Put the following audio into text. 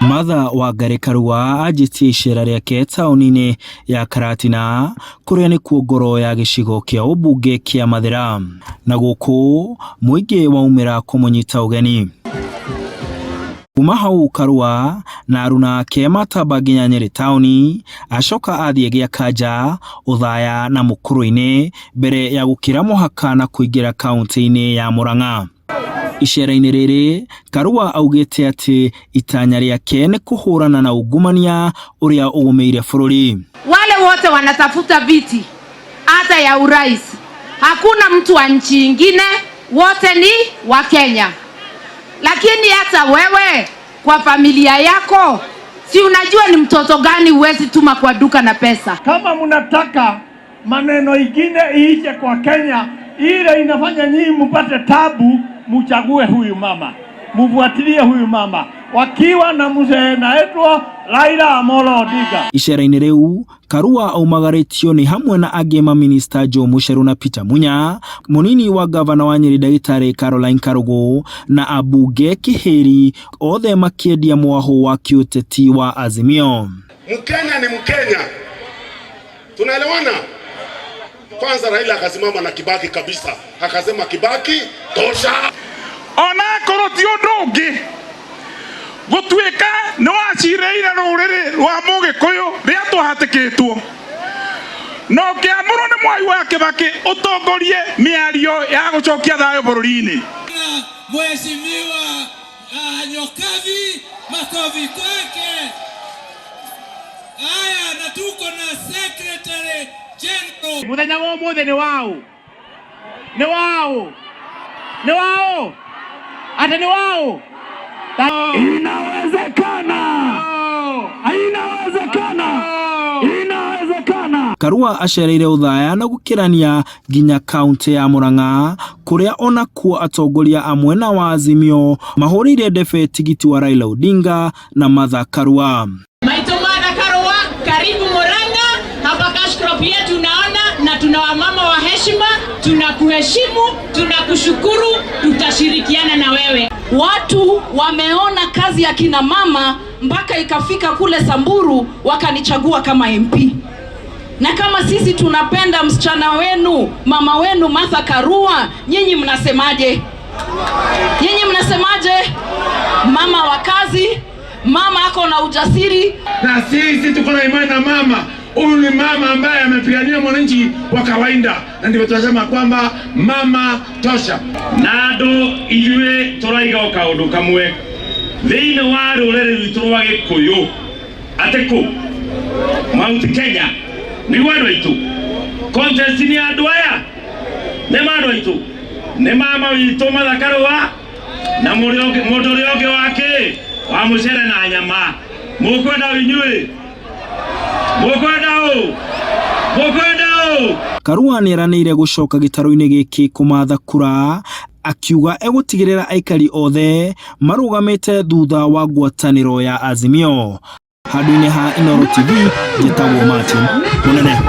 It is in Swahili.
Mwathura Karua anjitie icera riake taũni-inĩ ya Karatina kuria nĩ kuo ngoro ya gĩcigo kĩa ũmbunge kĩa Mwathura, na gũkũ mũingĩ waumĩra kũmũnyita ũgeni. Kuma hau Karua na aruna ake matamba nginya Nyeri taũni, acoka athiĩ gĩa kanja ũthaya na mũkũrũ-inĩ mbere ya gũkĩra mũhaka na kũingĩra kaunti-inĩ ya Murang'a. Icera-inĩ rĩrĩ Karua augĩte atĩ itanya rĩake nĩ kũhũrana na ungumania ũrĩa ũgũmĩire bũrũri. Wale wote wanatafuta viti hata ya urais, hakuna mtu wa nchi ingine, wote ni wa Kenya. Lakini hata wewe kwa familia yako, si unajua ni mtoto gani uwezi tuma kwa duka na pesa? Kama mnataka maneno ingine iishe kwa Kenya, ile inafanya nyinyi mpate tabu, mchague huyu mama, mfuatilie huyu mama, wakiwa na mzee naitwa Raila Amolo Odinga. Icera-inĩ rĩu Karua aumagaritio ni hamwe na angĩ maminista Joe Mucheru na Peter Munya, munini wa gavana wa Nyeri Ndagĩtarĩ Caroline Karugu na abunge kĩhĩri, othe makĩendia mwaho wa kiũteti wa Azimio. Mkenya ni Mkenya, tunaelewana? Kwanza Raila akasimama na Kibaki kabisa, akasema Kibaki tosha. Ona koroti ũndũ gũtuĩka nĩ wacireire rũrĩrĩ rwa Mũgĩkũyũ rĩa tũhatĩkĩtwo, no kĩamũrwo nĩ mwai wa Kibaki ũtongorie mĩario ya gũcokia thayũ bũrũri-inĩ. Mheshimiwa Nyokavi, makofi kwake. Haya, na tuko na Secretary General. Muthenya wa ũmũthĩ nĩ wao, nĩ wao, nĩ wao, ati nĩ wao. Inawezekana, inawezekana, inawezekana. Karua acereire ũthaya na gũkĩrania nginya kaunti ya Murang'a, kuria ona kuo atongoria amwe na wa Azimio mahũrĩire ndebe tigiti wa Raila Odinga na Mwathura Karua. Mwathura Karua, karibu Murang'a, hapa Kashkrop yetu tunaona, na tuna wamama wa heshima, tunakuheshimu, tunakushukuru, tutashirikiana na wewe. Watu wameona kazi ya kina mama mpaka ikafika kule Samburu wakanichagua kama MP. Na kama sisi tunapenda msichana wenu, mama wenu Mwathura Karua, nyinyi mnasemaje? Nyinyi mnasemaje? Mama wa kazi, mama ako na ujasiri. Na sisi tuko na imani na mama. Huyu ni mama ambaye amepigania mwananchi wa kawaida, na ndivyo tunasema kwamba mama tosha. Nado ijue turaiga okaundu kamwe thiini wa rurĩrĩ rwitũ rwa Gĩkũyũ atĩkũ Mount Kenya nĩ andũ aitũ, contest ni andũ aya nĩ andũ aitũ, nĩ mama witũ Mwathura Karua na mũndũ ũrĩa ũngĩ wake wa mũcere na nyama. Mũkwenda inyuĩ? Karua nĩ eranĩire gũcoka gĩtarũ-inĩ gĩkĩ kũmatha kura, akiuga egũtigĩrĩra aikari othe marũgamĩte thutha wa ngwatanĩro ya Azimio. Handũ-inĩ ha Inooro TV, njĩtagwo Martin Mũnene.